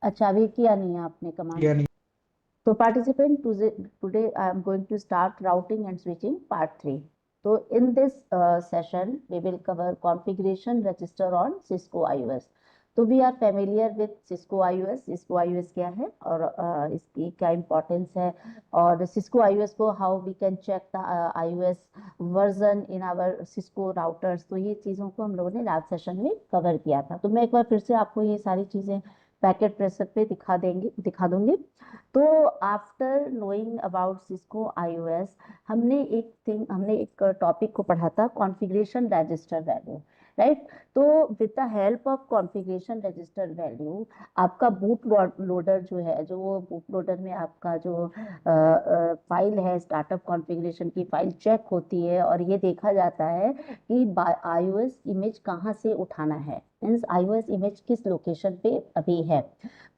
अच्छा, अभी किया नहीं है आपने कमांड। या नहीं। तो participant, today I am going to start routing and switching part 3। तो in this session we will cover configuration register on Cisco IOS. तो we are familiar with Cisco IOS. Cisco IOS क्या है और इसकी क्या इंपॉर्टेंस है, और Cisco IOS को how we can check the IOS version in our Cisco routers. तो ये चीज़ों को हम लोगों ने लास्ट सेशन में कवर किया था। तो मैं एक बार फिर से आपको ये सारी चीज़ें पैकेट प्रेशर पे दिखा दूंगी। तो after knowing about Cisco iOS, हमने एक टॉपिक को पढ़ा था, कॉन्फ़िगरेशन रजिस्टर वैल्यू, राइट। तो with the help of configuration register value, आपका बूट लोडर जो है, जो वो बूट लोडर में आपका जो फाइल है, स्टार्टअप कॉन्फ़िगरेशन की फाइल चेक होती है और ये देखा जाता है कि आईओएस इमेज कहाँ से उठाना है, मीन्स आईओएस इमेज किस लोकेशन पे अभी है।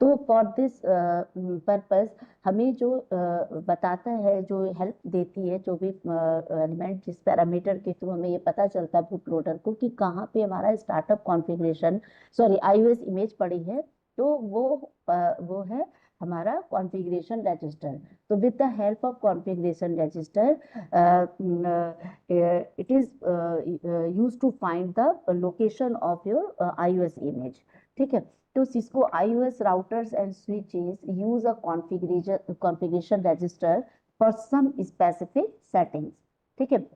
तो फॉर दिस पर्पस हमें जो बताता है, जो हेल्प देती है, जो भी एलिमेंट, जिस पैरामीटर के थ्रू हमें ये पता चलता है बूट लोडर को कि कहाँ पे हमारा startup configuration, sorry IOS image पड़ी है, तो वो है हमारा कॉन्फ़िगरेशन रजिस्टर। तो with the help of configuration register it is use to find the location of your IOS image. ठीक है। तो Cisco IOS routers and switches use a configuration register for some specific settings. ठीक है।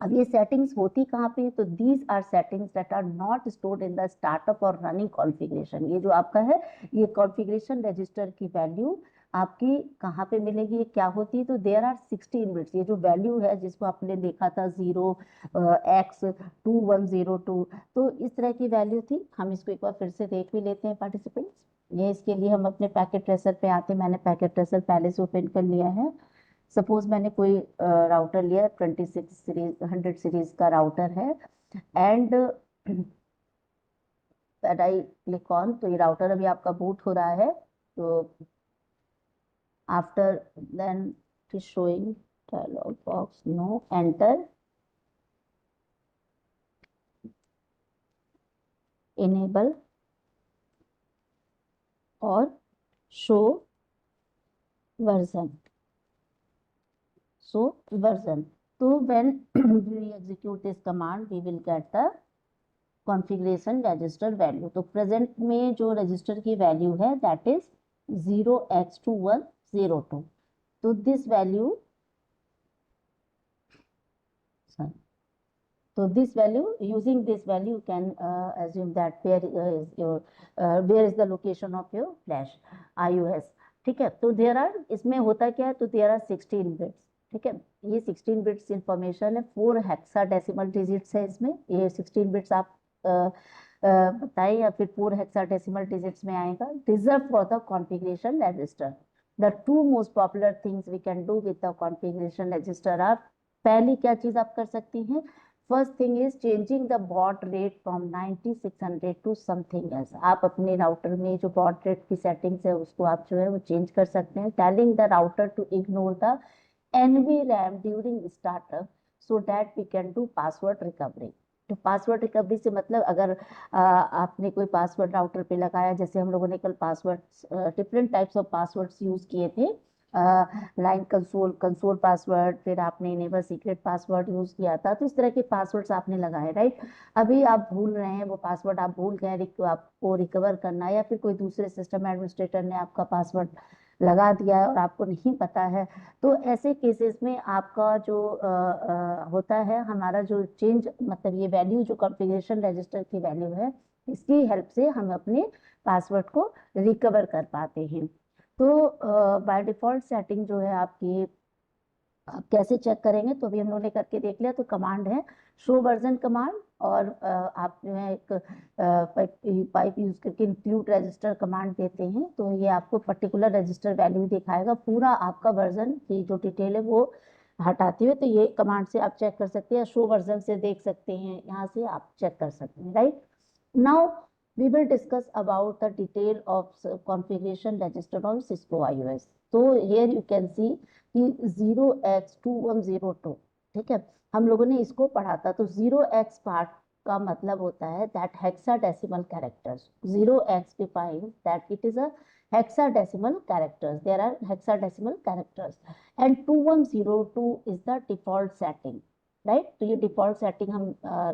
अब ये settings होती कहाँ पे है, तो these are settings that are not stored in the startup और रनिंग कॉन्फ़िगरेशन। ये जो आपका है, ये कॉन्फ़िगरेशन रजिस्टर की वैल्यू आपकी कहाँ पे मिलेगी, ये क्या होती है, तो देयर आर 16 बिट्स। ये जो वैल्यू है जिसको आपने देखा था 0x2102, तो इस तरह की वैल्यू थी। हम इसको एक बार फिर से देख भी लेते हैं पार्टिसिपेंट्स। ये इसके लिए हम अपने पैकेट ट्रेसर पे आते हैं। मैंने पैकेट ट्रेसर पहले से ओपन कर लिया है। सपोज मैंने कोई राउटर लिया, 26 सीरीज 100 सीरीज का राउटर है, एंड आई क्लिक ऑन, तो ये राउटर अभी आपका बूट हो रहा है। तो after then it is showing dialog box, no, enter, enable और शो वर्जन, शो वर्जन। तो when we execute this command we will get the configuration register value. तो प्रेजेंट में जो रजिस्टर की वैल्यू है दैट इज 0x2102। तो this value, so this value, using this value, you can assume that where is the location of your flash iOS। ठीक है। तो there are, इसमें होता क्या है, तो देयर आर 16 बिट्स। ठीक है। ये 16 बिट्स इंफॉर्मेशन है, 4 हेक्साडेसिमल डिजिट्स है इसमें। ये 16 बिट्स आप बताएं या फिर 4 हेक्साडेसिमल डिजिट्स में आएगा। Reserve for the configuration register. The two most popular things we can do with the configuration register are, पहली क्या चीज आप कर सकती हैं, first thing is changing the baud rate from 9600 to something else. आप अपने राउटर में जो बॉट रेट की सेटिंग्स है उसको आप जो है वो चेंज कर सकते हैं। Telling the router to ignore the NVRAM during startup so that we can do password recovery. तो पासवर्ड रिकवरी से मतलब, अगर आपने कोई पासवर्ड राउटर पे लगाया, जैसे हम लोगों ने कल password, different types of passwords use किए थे, लाइन कंसोल, कंसोल पासवर्ड, फिर आपने इनेबल सीक्रेट पासवर्ड यूज किया था, तो इस तरह के पासवर्ड्स आपने लगाए, राइट। अभी आप भूल रहे हैं, वो पासवर्ड आप भूल गए, आपको रिकवर करना है, या फिर कोई दूसरे सिस्टम एडमिनिस्ट्रेटर ने आपका पासवर्ड लगा दिया है और आपको नहीं पता है, तो ऐसे केसेस में आपका जो होता है, हमारा जो चेंज, मतलब ये वैल्यू जो कॉन्फ़िगरेशन रजिस्टर की वैल्यू है, इसकी हेल्प से हम अपने पासवर्ड को रिकवर कर पाते हैं। तो बाय डिफॉल्ट सेटिंग जो है आपकी, आप कैसे चेक करेंगे, तो अभी हम लोगों ने करके देख लिया। तो कमांड है शो वर्जन कमांड, और आप जो है एक पाइप यूज करके इंक्लूड रजिस्टर कमांड देते हैं, तो ये आपको पर्टिकुलर रजिस्टर वैल्यू दिखाएगा, पूरा आपका वर्जन की जो डिटेल है वो हटाते हुए। तो ये कमांड से आप चेक कर सकते हैं, शो वर्जन से देख सकते हैं, यहाँ से आप चेक कर सकते हैं, right. Now we will discuss about the detail of configuration register on Cisco iOS. तो here you can see कि 0x2102, ठीक है, हम लोगों ने इसको पढ़ा था। तो 0x पार्ट का मतलब होता है that hexadecimal characters. 0x defines that it is a hexadecimal characters. There are hexadecimal characters and 2102 is the default setting. Right. तो ये डिफॉल्ट सेटिंग हम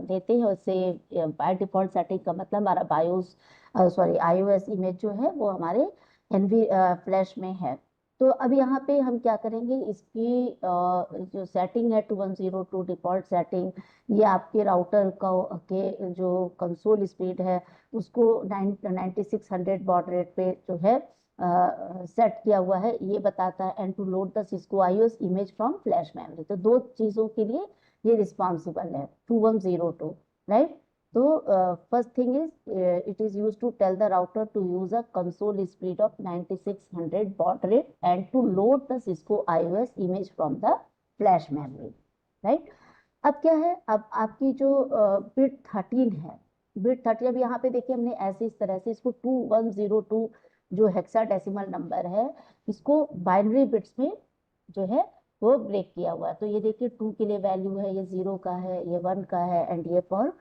देते हैं. उससे बाय डिफॉल्ट सेटिंग का मतलब हमारा बायोस सॉरी iOS इमेज जो है वो हमारे एनवी फ्लैश में है. तो अब यहाँ पे हम क्या करेंगे, इसकी जो सेटिंग है 2102 डिफॉल्ट सेटिंग, ये आपके राउटर का के जो कंसोल स्पीड है उसको 9600 बॉड रेट पे जो है सेट किया हुआ है, ये बताता है. And to load the Cisco iOS image from flash memory. तो दो चीज़ों के लिए ये रिस्पॉन्सिबल है 2102. राइट. तो first thing is it is used to tell the router to use a console speed of 9600 baud rate and to load the Cisco iOS image from the flash memory. right. अब क्या है, अब आपकी जो bit 13 है, bit 13 अब यहाँ पे देखिए हमने ऐसे इस तरह से इसको 2102 जो हेक्साडेसिमल नंबर है इसको बाइनरी बिट्स में जो है वो ब्रेक किया हुआ है. तो ये देखिए 2 के लिए वैल्यू है, ये 0 का है, ये 1 का है एंड ये फॉर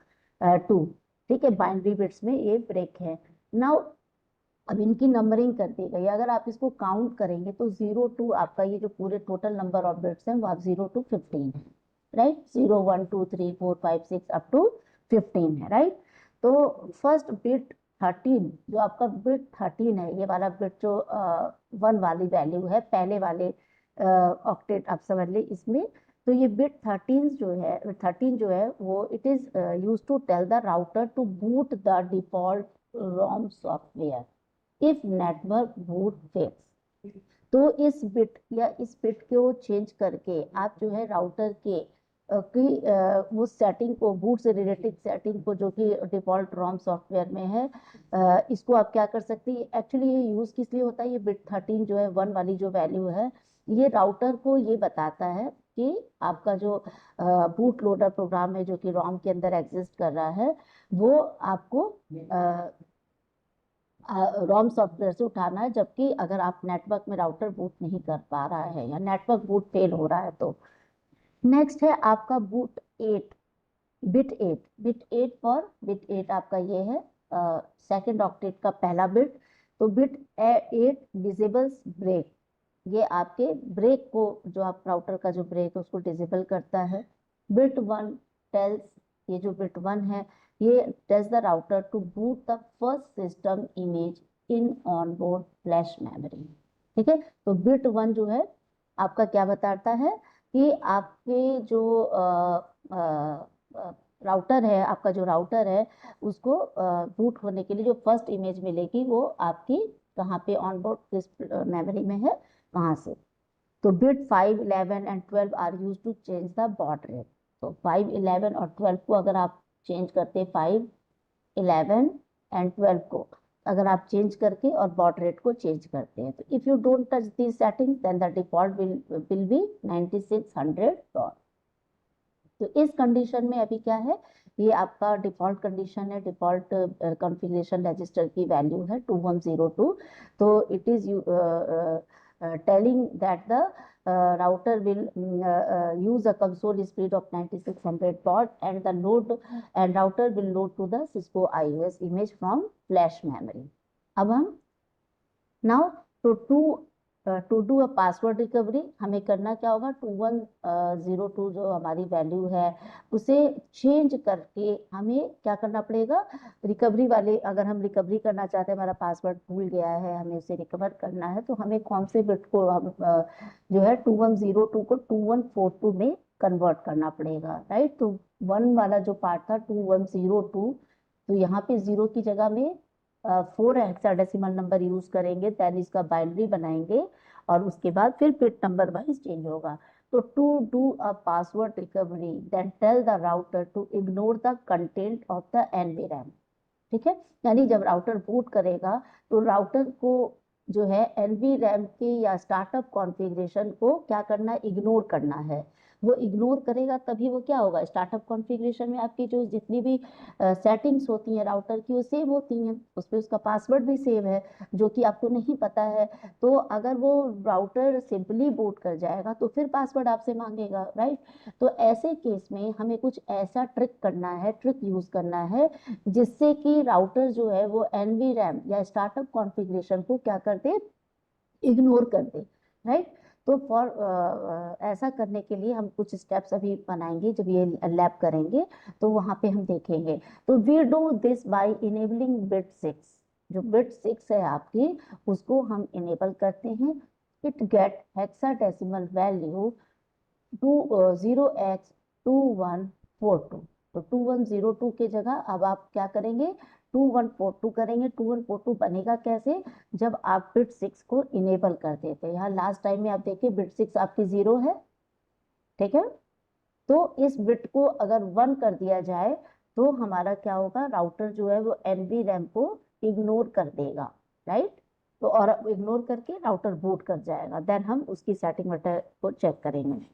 2. ठीक है, बाइनरी बिट्स में ये ब्रेक है. नाउ अब इनकी नंबरिंग कर दी गई. अगर आप इसको काउंट करेंगे तो 0 टू आपका ये जो पूरे टोटल नंबर ऑफ बिट्स हैं वो आप 0 to 15 है. राइट. 0 1 2 3 4 5 6 अप टू 15 है. राइट. तो फर्स्ट बिट 13 जो आपका बिट 13 है, ये वाला बिट जो 1 वाली वैल्यू है पहले वाले ऑक्टेट आप समझ ले इसमें. तो ये बिट 13 जो है वो it is use to tell the router to boot the default ROM software if network boot fails. तो इस बिट को चेंज करके आप जो है राउटर के वो सेटिंग को, बूट से रिलेटेड सेटिंग को जो कि डिफॉल्ट रोम सॉफ्टवेयर में है, इसको आप क्या कर सकते हैं. एक्चुअली ये यूज किस लिए होता है, ये बिट 13 जो है 1 वाली जो वैल्यू है ये राउटर को ये बताता है कि आपका जो बूट लोडर प्रोग्राम है जो कि रोम के अंदर एग्जिस्ट कर रहा है वो आपको रोम सॉफ्टवेयर से उठाना है, जबकि अगर आप नेटवर्क में राउटर बूट नहीं कर पा रहा है या नेटवर्क बूट फेल हो रहा है तो. नेक्स्ट है आपका बूट 8, बिट 8 आपका ये है सेकेंड ऑक्टेट का पहला बिट. तो बिट 8 डिसेबल्स ब्रेक, ये आपके ब्रेक को, जो आप राउटर का जो ब्रेक है उसको डिसेबल करता है. बिट 1 टेल्स, ये जो बिट 1 है ये tells the router to boot the first system image in on board flash memory. ठीक है. तो बिट 1 जो है आपका क्या बताता है कि आपके जो राउटर है, आपका जो राउटर है उसको बूट होने के लिए जो फर्स्ट इमेज मिलेगी वो आपकी कहाँ पे ऑन बोर्ड मेमोरी में है, कहाँ से. तो bit 5 11 and 12 are use to change the baud rate. तो 5 11 और 12 को अगर आप चेंज करते 5 11 एंड 12 को अगर आप चेंज करके और बॉड रेट को चेंज करते हैं, तो if you don't touch these settings then the default will be 9600 dot. तो इस कंडीशन में अभी क्या है, ये आपका डिफॉल्ट कंडीशन है, डिफॉल्ट कॉन्फ़िगरेशन रजिस्टर की वैल्यू है 2102. तो it is telling that the router will use a console speed of 9600 baud and the router will load to the Cisco iOS image from flash memory. अब हम now to do a password recovery हमें करना क्या होगा, 2102 जो हमारी value है उसे चेंज करके हमें क्या करना पड़ेगा, रिकवरी वाले, अगर हम रिकवरी करना चाहते हैं, हमारा पासवर्ड भूल गया है, हमें उसे रिकवर करना है, तो हमें कौन से बिट को हम जो है 2102 को 2142 में कन्वर्ट करना पड़ेगा. राइट. तो 1 वाला जो पार्ट था 2102, तो यहाँ पे 0 की जगह में 4 हेक्साडेसिमल नंबर यूज करेंगे, देन इसका बाइनरी बनाएंगे और उसके बाद फिर बिट नंबर वाइज चेंज होगा. तो to do a password recovery then tell the router to ignore the content of the NVRAM. ठीक है. यानी जब राउटर बूट करेगा तो राउटर को जो है NVRAM के या स्टार्टअप कॉन्फ़िगरेशन को क्या करना है, इग्नोर करना है. वो इग्नोर करेगा तभी वो क्या होगा, स्टार्टअप कॉन्फ़िगरेशन में आपकी जो जितनी भी सेटिंग्स होती हैं राउटर की वो सेव होती हैं, उस पर उसका पासवर्ड भी सेव है जो कि आपको नहीं पता है। तो अगर वो राउटर सिंपली बूट कर जाएगा तो फिर पासवर्ड आपसे मांगेगा, राइट। तो ऐसे केस में हमें कुछ ऐसा ट्रिक करना है, ट्रिक यूज करना है जिससे कि राउटर जो है वो एनवी या स्टार्टअप कॉन्फ़िगरेशन को क्या कर दे, इग्नोर कर दे, राइट। तो फॉर ऐसा करने के लिए हम कुछ स्टेप्स अभी बनाएंगे, जब ये लैब करेंगे तो वहां पे हम देखेंगे। तो we do this by enabling bit 6, जो बिट 6 है आपकी उसको हम इनेबल करते हैं। It get hexadecimal value 0x2142। तो 2102 के जगह अब आप क्या करेंगे, 2142 करेंगे। 2142 बनेगा कैसे, जब आप बिट 6 को इनेबल कर देते हैं। यहाँ लास्ट टाइम में आप देखिए बिट 6 आपकी 0 है, ठीक है। तो इस बिट को अगर 1 कर दिया जाए तो हमारा क्या होगा, राउटर जो है वो एनवी रैम को इग्नोर कर देगा, राइट। तो और इग्नोर करके राउटर बूट कर जाएगा, देन हम उसकी सेटिंग वगैरह को चेक करेंगे।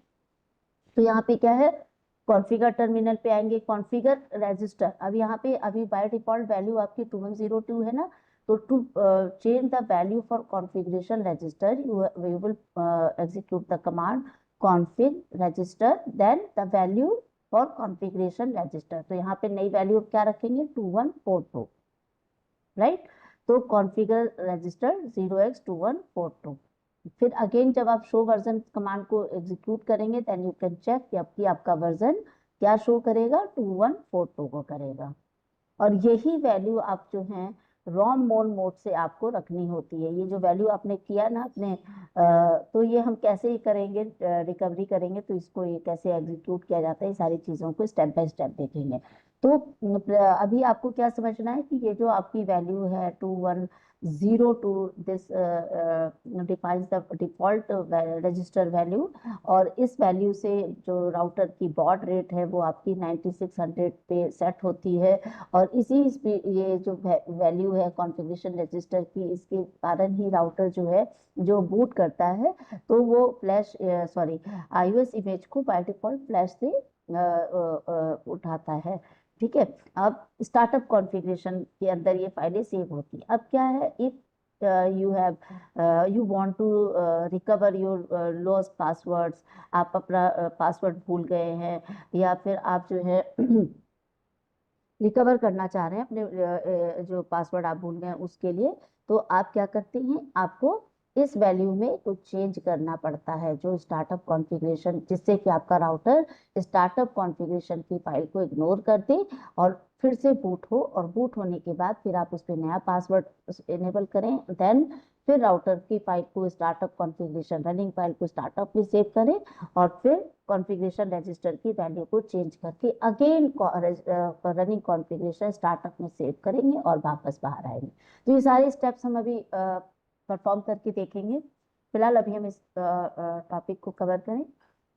तो यहाँ पे क्या है, कॉन्फ़िगर टर्मिनल पे आएंगे, कॉन्फ़िगर रजिस्टर। अब यहाँ पे अभी बाय डिफॉल्ट वैल्यू आपकी 2102 है ना, तो to change the value for configuration register you will execute the command config register then the value for configuration register। तो यहाँ पे नई वैल्यू क्या रखेंगे, 2142, राइट। तो कॉन्फ़िगर रजिस्टर 0x2142। फिर अगेन जब आप शो वर्जन कमांड को एग्जीक्यूट करेंगे देन यू कैन चेक कि आपका वर्जन क्या शो करेगा, 2142 को करेगा। और यही वैल्यू आप जो है रोम मोन मोड से आपको रखनी होती है। ये जो वैल्यू आपने किया ना अपने तो ये हम कैसे ही करेंगे, रिकवरी करेंगे तो इसको ये कैसे एग्जीक्यूट किया जाता है, ये सारी चीज़ों को स्टेप बाय स्टेप देखेंगे। तो अभी आपको क्या समझना है कि ये जो आपकी वैल्यू है 2102, this defines the default register value. और इस वैल्यू से जो राउटर की बॉड रेट है वो आपकी 9600 पे सेट होती है। और इसी ये जो वैल्यू है कॉन्फ़िगरेशन रजिस्टर की, इसके कारण ही राउटर जो है जो बूट करता है तो वो फ्लैश सॉरी आईओएस इमेज को बाय डिफॉल्ट फ्लैश से उठाता है, ठीक है। अब स्टार्टअप कॉन्फ़िगरेशन के अंदर ये फाइलें सेव होती है। अब क्या है, if you have you want to recover your lost passwords, आप अपना पासवर्ड भूल गए हैं या फिर आप जो है रिकवर करना चाह रहे हैं अपने जो पासवर्ड आप भूल गए हैं उसके लिए, तो आप क्या करते हैं, आपको इस वैल्यू में कुछ चेंज करना पड़ता है जो स्टार्टअप कॉन्फ़िगरेशन, जिससे कि आपका राउटर स्टार्टअप कॉन्फ़िगरेशन की फाइल को इग्नोर कर दे और फिर से बूट हो। और बूट होने के बाद फिर आप उस पर नया पासवर्ड इनेबल करें, देन फिर राउटर की फाइल को स्टार्टअप कॉन्फ़िगरेशन रनिंग फाइल को स्टार्टअप में सेव करें और फिर कॉन्फ़िगरेशन रजिस्टर की वैल्यू को चेंज करके अगेन रनिंग कॉन्फ़िगरेशन स्टार्टअप में सेव करेंगे और वापस बाहर आएंगे। तो ये सारे स्टेप्स हम अभी परफॉर्म करके देखेंगे। फिलहाल अभी हम इस टॉपिक को कवर करें।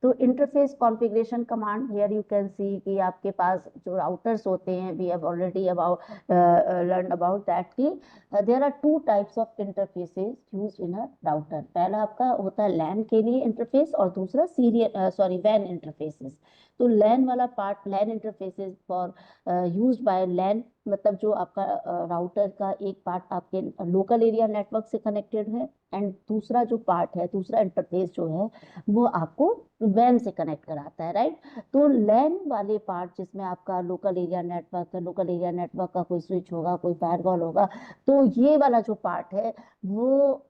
तो interface configuration command, here you can see कि आपके पास जो राउटर्स होते हैं, we have already about learn about that कि there are two types of interfaces use in a router. पहला आपका होता है लैन के लिए इंटरफेस और दूसरा सीरियल सॉरी वैन इंटरफेसेस। तो लैन वाला part, LAN interfaces for used by LAN, मतलब जो आपका राउटर का एक पार्ट आपके लोकल एरिया नेटवर्क से कनेक्टेड है एंड दूसरा जो पार्ट है, दूसरा इंटरफेस जो है वो आपको वैन से कनेक्ट कराता है, राइट। तो लैन वाले पार्ट जिसमें आपका लोकल एरिया नेटवर्क है, लोकल एरिया नेटवर्क का कोई स्विच होगा, कोई फायरवॉल होगा, तो ये वाला जो पार्ट है वो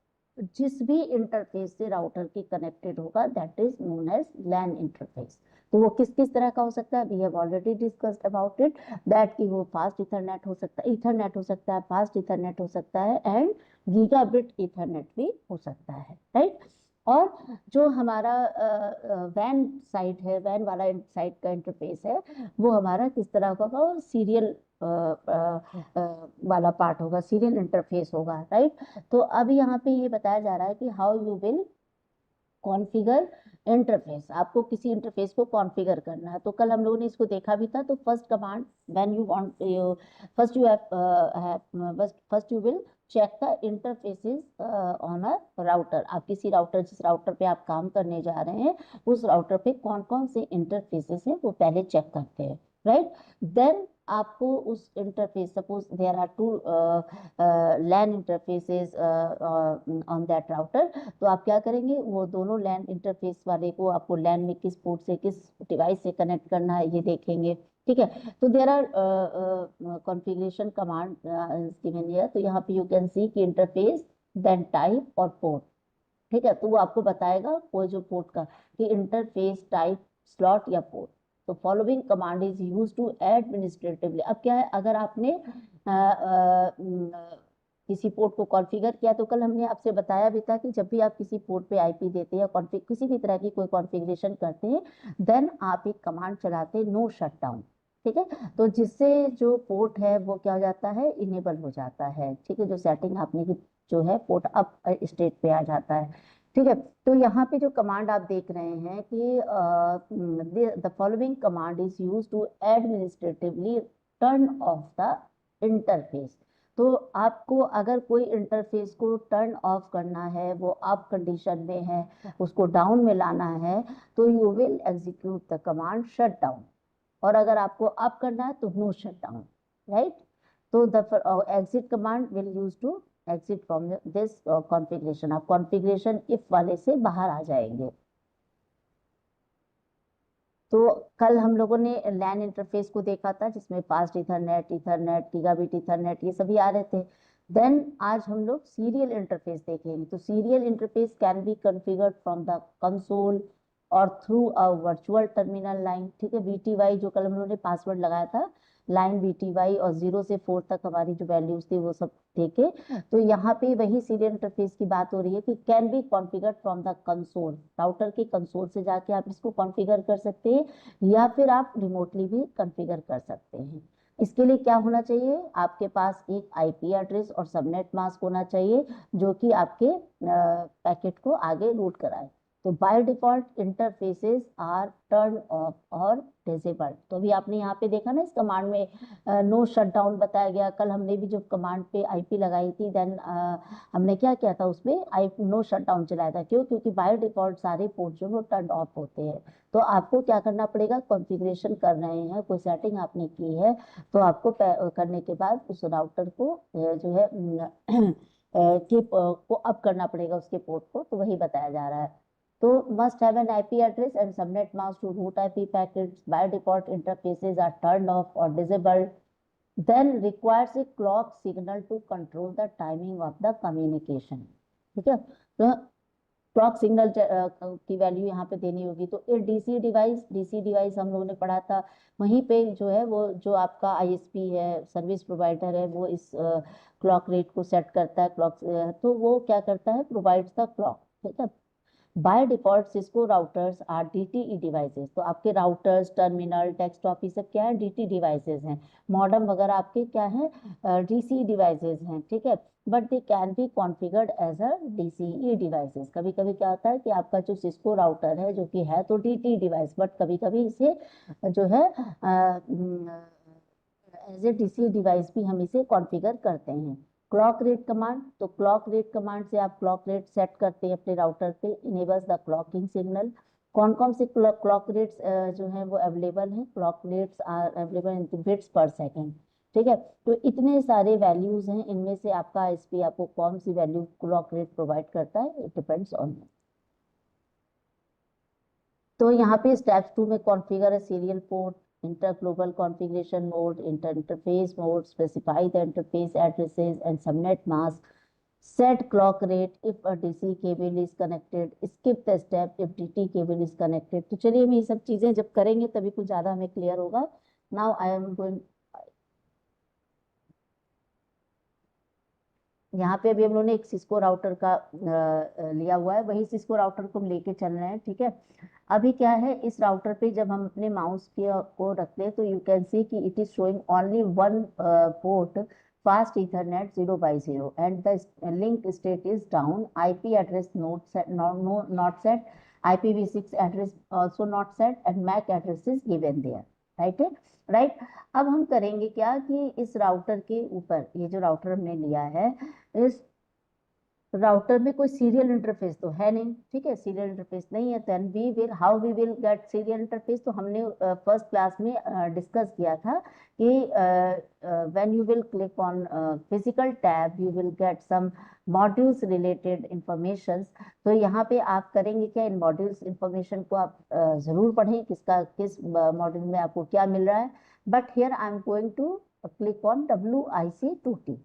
जिस भी इंटरफेस से राउटर के कनेक्टेड होगा that is known as LAN interface. तो वो किस किस तरह का हो सकता है, we have already discussed about it, that कि वो फास्ट इथरनेट हो सकता है, इथरनेट हो सकता है, फास्ट इथरनेट हो सकता है एंड गीगाबिट इथरनेट भी हो सकता है, राइट। और जो हमारा वैन साइट है, वैन वाला साइट का इंटरफेस है वो हमारा किस तरह का होगा, सीरियल वाला पार्ट होगा, सीरियल इंटरफेस होगा, राइट। तो अब यहाँ पे ये बताया जा रहा है कि how you will configure interface, आपको किसी इंटरफेस को कॉन्फ़िगर करना है। तो कल हम लोगों ने इसको देखा भी था। तो first command, when you want you first you have first you will check the interfaces on a router. आप किसी राउटर, जिस राउटर पे आप काम करने जा रहे हैं, उस राउटर पे कौन कौन से इंटरफेसेस हैं वो पहले चेक करते हैं, राइट। देन आपको उस interface, suppose there are two LAN interfaces on that router, तो आप क्या करेंगे, वो दोनों लैन इंटरफेस वाले को आपको लैन में किस पोर्ट से, किस डिवाइस से कनेक्ट करना है, ये देखेंगे, ठीक है। तो there are configuration command given here. तो यहाँ पे यू कैन सी कि इंटरफेस, देन टाइप और पोर्ट, ठीक है। तो वो आपको बताएगा कोई जो पोर्ट का, कि इंटरफेस टाइप स्लॉट या पोर्ट। तो following command is use to administratively. अब क्या है, अगर आपने किसी पोर्ट को कॉन्फ़िगर किया, तो कल हमने आपसे बताया भी था कि जब भी आप किसी पोर्ट पे आईपी देते हैं या कॉन्फ़िग किसी भी तरह की कोई कॉन्फ़िगरेशन करते हैं, देन आप एक कमांड चलाते हैं, नो शटडाउन, ठीक है। तो जिससे जो पोर्ट है वो क्या हो जाता है, इनेबल हो जाता है, ठीक है। जो सेटिंग आपने की जो है, पोर्ट अप स्टेट पे आ जाता है, ठीक है। तो यहाँ पे जो कमांड आप देख रहे हैं कि the following command is use to administratively turn off the interface. तो आपको अगर कोई इंटरफेस को टर्न ऑफ करना है, वो अप कंडीशन में है, उसको डाउन में लाना है, तो you will execute the command shut down. और अगर आपको अप करना है तो नो शट डाउन, राइट। तो the exit command will use to exit from this configuration. आप कॉन्फ़िगरेशन इफ वाले से बाहर आ जाएंगे। तो कल हम लोगों ने लैन इंटरफेस को देखा था, जिसमें fast Ethernet, Ethernet, gigabit Ethernet, ये सभी आ रहे थे। देन आज हम लोग सीरियल इंटरफेस देखेंगे। तो serial interface can be configured from the console और through a virtual terminal line, ठीक है। वीटीवाई जो कल हम लोगों ने पासवर्ड लगाया था, लाइन वीटीवाई, और 0 से 4 तक हमारी जो वैल्यूज थी वो सब देखे। तो यहाँ पे वही सीरियल इंटरफेस की बात हो रही है कि can be configured from the console, router के कंसोल से जाके आप इसको कॉन्फ़िगर कर सकते हैं, या फिर आप रिमोटली भी कॉन्फ़िगर कर सकते हैं। इसके लिए क्या होना चाहिए, आपके पास एक आईपी एड्रेस और सबनेट मास्क होना चाहिए, जो कि आपके पैकेट को आगे रूट कराए। तो by default interfaces are turn off और डिसेबल्ड। तो अभी आपने यहाँ पे देखा ना, इस कमांड में नो शटडाउन बताया गया। कल हमने भी जो कमांड पे आईपी लगाई थी, देन हमने क्या किया था, उसमें आई नो शटडाउन चलाया था। क्यों? क्योंकि बाय डिफॉल्ट सारे पोर्ट जो वो टर्न ऑफ होते हैं। तो आपको क्या करना पड़ेगा, कॉन्फ़िगरेशन कर रहे हैं, कोई सेटिंग आपने की है, तो आपको करने के बाद उस राउटर को जो है कि को अप करना पड़ेगा, उसके पोर्ट को। तो वही बताया जा रहा है। तो must have an IP address and subnet mask to route IP packets. By default, interfaces are turned off or disabled. Then requires a clock signal to control the timing of the communication. ठीक है। तो clock signal की value यहाँ पे देनी होगी। तो ये डीसी डिवाइस हम लोगों ने पढ़ा था। वहीं पे जो है वो जो आपका आईएसपी है, सर्विस प्रोवाइडर है, वो इस क्लॉक रेट को सेट करता है। क्लॉक तो वो क्या करता है, प्रोवाइड्स द क्लॉक, ठीक है। By default Cisco routers are DTE devices. तो आपके राउटर्स, टर्मिनल, डेस्कटॉप, ये सब क्या है, डीटी डिवाइसेस हैं। मॉडेम वगैरह आपके क्या है, डीसी डिवाइसेस हैं, ठीक है। But they can be configured as a DCE devices. कभी कभी क्या होता है कि आपका जो सिस्को राउटर है, जो कि है तो डीटी डिवाइस, बट कभी कभी इसे जो है एज ए डीसी डिवाइस भी हम इसे कॉन्फ़िगर करते हैं। क्लॉक रेट कमांड, तो क्लॉक रेट कमांड से आप क्लॉक रेट सेट करते हैं अपने राउटर पे, इनेबल्स द क्लॉकिंग सिग्नल। कौन कौन से क्लॉक रेट्स जो है वो अवेलेबल हैं, clock rates are available in bits per second, ठीक है। तो इतने सारे वैल्यूज हैं, इनमें से आपका आईएसपी आपको कौन सी वैल्यू क्लॉक रेट प्रोवाइड करता है, इट डिपेंड्स ऑन। तो यहाँ पे स्टेप 2 में configure a serial port, inter global configuration mode, inter interface mode, specify the interface addresses and subnet mask, set clock rate if a DC cable is connected, skip the step if DT cable is connected। तो चलिए हम ये सब चीजें जब करेंगे तभी कुछ ज्यादा हमें क्लियर होगा। नाउ आई एम गोइंग, यहाँ पे अभी हम लोगों ने एक सिस्को राउटर का लिया हुआ है, वही सिस्को राउटर को हम लेके चल रहे हैं, ठीक है। अभी क्या है, इस राउटर पे जब हम अपने माउस के को रखते हैं, तो यू कैन सी कि it is showing only one port fast Ethernet 0 by 0, and the link state is down. IP address not set, IPv6 address also not set, and MAC address is given there. Right है, right. अब हम करेंगे क्या कि इस router के ऊपर, ये जो राउटर हमने लिया है, इस राउटर में कोई सीरियल इंटरफेस तो है नहीं, ठीक है, सीरियल इंटरफेस नहीं है। Then we will how we will get serial interface, तो हमने फर्स्ट क्लास में डिस्कस किया था कि when you will click on physical tab you will get some modules related information. तो यहाँ पे आप करेंगे क्या, इन मॉड्यूल्स इंफॉर्मेशन को आप जरूर पढ़ें, किसका किस मॉड्यूल में आपको क्या मिल रहा है। But here I am going to click on WIC2T,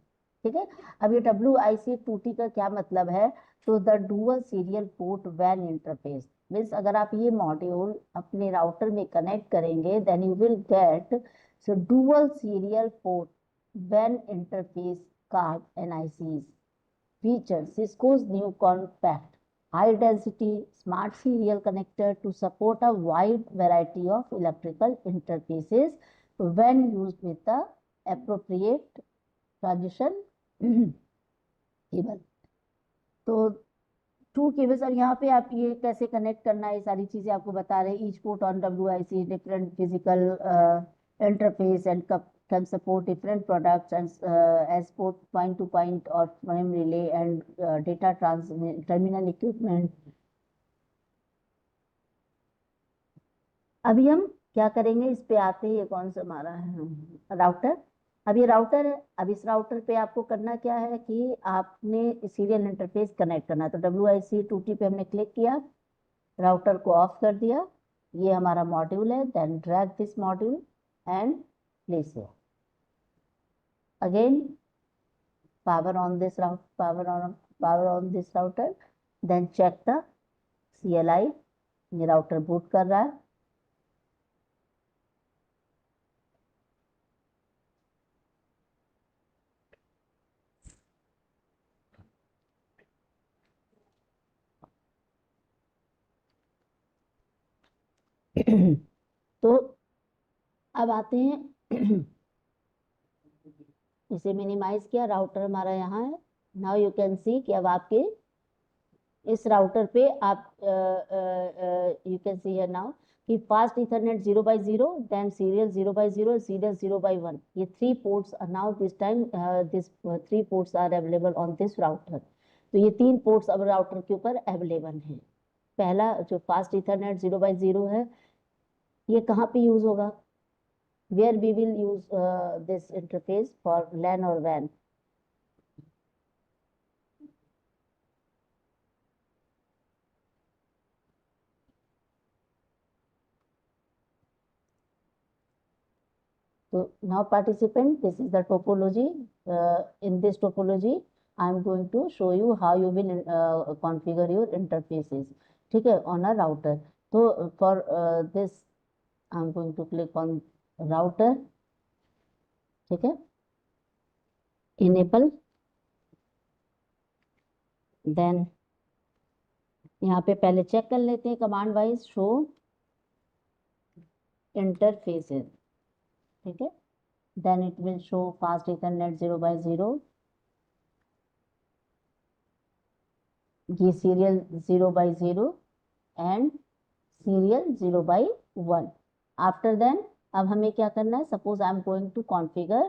ठीक है। अब ये WIC2T का क्या मतलब है, तो द डुअल सीरियल पोर्ट वैन इंटरफेस मीन्स अगर आप ये मॉड्यूल अपने राउटर में कनेक्ट करेंगे then you will get so dual serial port वैन interface card NICs features Cisco's new compact high density smart serial connector to support a wide variety of electrical interfaces when used with the appropriate transition cable. तो 2 cables. अब यहाँ पे आप ये कैसे connect करना है, ये सारी चीजें आपको बता रहे हैं। Each port on WIC different physical interface and can support different products and as port point to point or frame relay and data terminal equipment। अभी हम क्या करेंगे, इस पे आते हैं, ये कौन सा हमारा है राउटर। अब ये राउटर है, अब इस राउटर पे आपको करना क्या है कि आपने सीरियल इंटरफेस कनेक्ट करना है। तो WIC2T पे हमने क्लिक किया, राउटर को ऑफ कर दिया, ये हमारा मॉड्यूल है। Then drag this module and place it again, power on this power on this router, then check the CLI। ये राउटर बूट कर रहा है। तो अब आते हैं इसे मिनिमाइज किया, राउटर हमारा यहाँ है। नाउ यू कैन सी कि अब आपके इस राउटर पे आप यू कैन सी है नाउ कि fast ethernet 0 by 0, then serial 0 by 0, serial 0 by 1, ये 3 ports are now this time this 3 ports are available on this router. तो ये 3 पोर्ट्स अब राउटर के ऊपर अवेलेबल हैं। पहला जो फास्ट इथरनेट 0 by 0 है, ये कहाँ पे यूज होगा, where we will use this interface for LAN or WAN। So now participant, this is the topology. In this topology, I am going to show you how you will configure your interfaces, ठीक है, on a router। तो for this I am going to click on router, ठीक है, enable, then यहाँ पे पहले check कर लेते हैं कमांड वाइज, शो इंटरफेसेस, ठीक है। then it will show fast Ethernet 0 by 0, ये serial 0 by 0 and serial 0 by 1। after then अब हमें क्या करना है, suppose I am going to configure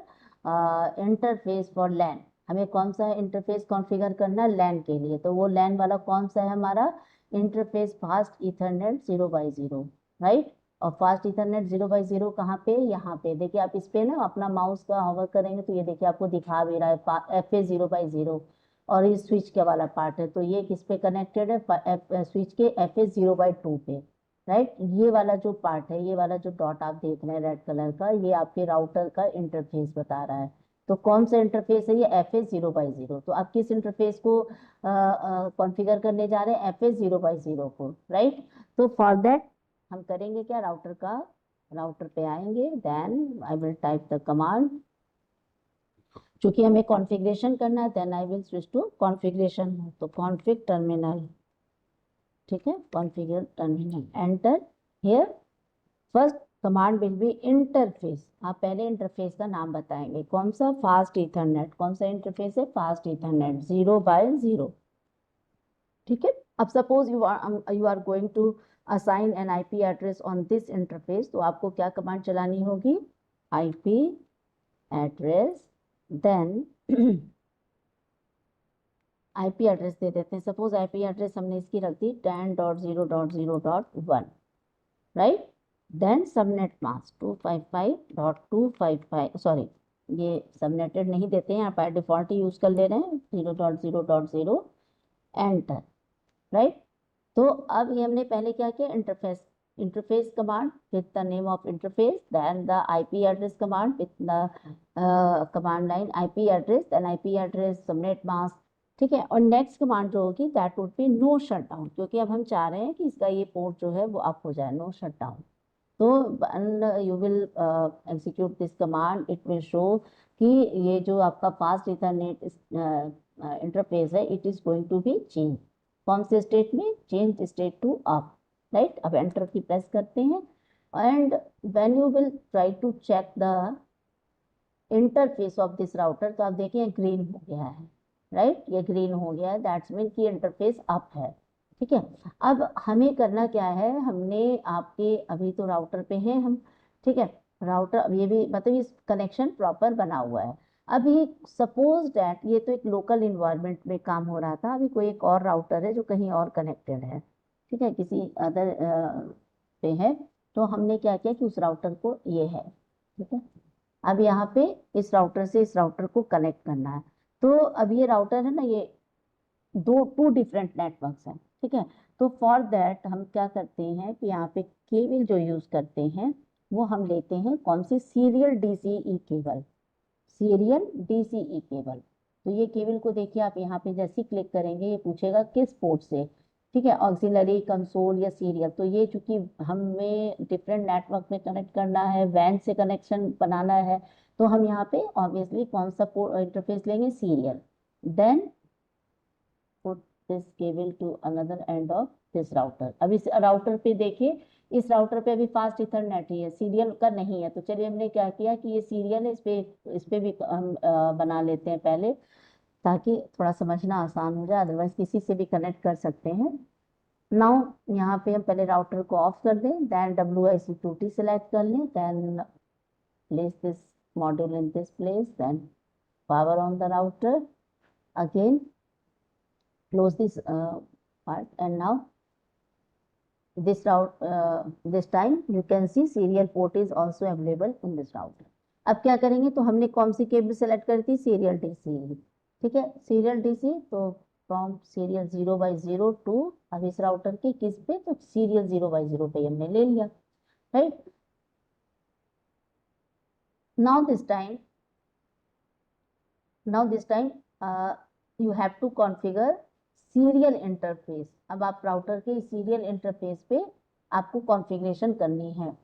interface for LAN। हमें कौन सा इंटरफेस कॉन्फ़िगर करना है LAN के लिए, तो वो LAN वाला कौन सा है हमारा, interface fast ethernet 0 by 0, right. और फास्ट इथरनेट 0 by 0 कहाँ पे, यहाँ पे देखिए। आप इस पे ना अपना माउस का होवर करेंगे तो ये देखिए आपको दिखा भी रहा है FA 0 by 0, और ये स्विच के वाला पार्ट है। तो ये किस पे कनेक्टेड है, स्विच के FA 0 by 2 पे, राइट। ये वाला जो पार्ट है, ये वाला जो डॉट आप देख रहे हैं रेड कलर का, ये आपके राउटर का इंटरफेस बता रहा है। तो कौन सा इंटरफेस है, ये FA 0 by 0। तो आप किस इंटरफेस को कॉन्फ़िगर करने जा रहे हैं, FA 0 by 0 को, राइट। तो फॉर दैट हम करेंगे क्या, राउटर पे आएंगे, then I will type the command. चूंकि हमें कॉन्फ़िगरेशन करना है, then I will switch to configuration. तो कॉन्फ़िग टर्मिनल, ठीक है, configure terminal, enter here. First command will be interface. आप पहले इंटरफेस का नाम बताएंगे, कौन सा, फास्ट ईथरनेट। कौन सा इंटरफेस है, फास्ट ईथरनेट 0/0। ठीक है। अब suppose you are going to assign an IP address on this interface, तो आपको क्या कमांड चलानी होगी, IP address, then IP address दे देते हैं। सपोज आईपी एड्रेस हमने इसकी रख दी 10.0.0.1, right. Then subnet mask 255.255, sorry ये सबनेटेड नहीं देते हैं, आप बाय डिफॉल्ट ही यूज कर ले रहे हैं 0.0.0, एंटर, राइट। तो अब ये हमने पहले क्या किया, interface command with the name of interface, then the IP address command with the command line IP address, then IP address subnet mask. ठीक है। और नेक्स्ट कमांड जो होगी that would be no shutdown, क्योंकि अब हम चाह रहे हैं कि इसका ये पोर्ट जो है वो अप हो जाए, नो शटडाउन। तो you will execute this command, it will show कि ये जो आपका फास्ट इथरनेट इंटरफेस है, it is going to be change. कौन से स्टेट में, change state to up, right. अब एंटर की प्रेस करते हैं, and when you will try to check the interface of this router, तो आप देखिए ग्रीन हो गया है, राइट। ये ग्रीन हो गया है, दैट्स मीन कि इंटरफेस अप है। ठीक है। अब हमें करना क्या है, हमने आपके अभी तो राउटर पे हैं हम, ठीक है। राउटर अब ये भी मतलब इस कनेक्शन प्रॉपर बना हुआ है। अभी सपोज डैट ये तो एक लोकल इन्वायरमेंट में काम हो रहा था, अभी कोई एक और राउटर है जो कहीं और कनेक्टेड है, ठीक है, किसी अदर पे है। तो हमने क्या किया कि उस राउटर को ये है, ठीक है। अब यहाँ पे इस राउटर से इस राउटर को कनेक्ट करना है। तो अब ये राउटर है ना, ये टू डिफरेंट नेटवर्क्स हैं, ठीक है। तो फॉर दैट हम क्या करते हैं कि यहाँ पे केबल जो यूज करते हैं वो हम लेते हैं कौन सी, serial DCE cable, serial DCE cable. तो ये केबल को देखिए, आप यहाँ पे जैसे ही क्लिक करेंगे ये पूछेगा किस पोर्ट से, ठीक है, ऑक्सिलरी, कंसोल या सीरियल। तो ये चूंकि हमें डिफरेंट नेटवर्क में कनेक्ट करना है, वैन से कनेक्शन बनाना है, तो हम यहाँ पे ऑब्वियसली कौन सा इंटरफेस लेंगे, serial. Then put this cable to another end of this router. अब इस राउटर पे देखिए, इस राउटर पे अभी फास्ट इथरनेट ही है, सीरियल का नहीं है। तो चलिए हमने क्या किया कि ये सीरियल है, इस पे भी हम बना लेते हैं पहले, ताकि थोड़ा समझना आसान हो जाए, अदरवाइज किसी से भी कनेक्ट कर सकते हैं। नाउ यहाँ पे हम पहले राउटर को ऑफ कर दें, देन WIC2T सेलेक्ट कर लें, then place this module in this place, then power on the router, again close this part, and now this time you can see serial port is also available in this router। अब क्या करेंगे, तो हमने कौन सी cable select करी थी, serial DC, ठीक है, सीरियल डीसी। तो फ्रॉम सीरियल 0/0 टू, अब इस राउटर के किस पे, तो सीरियल 0/0 पे हमने ले लिया, right. Now this time you have to configure serial interface. अब आप राउटर के सीरियल इंटरफेस पे आपको कॉन्फ़िगरेशन करनी है।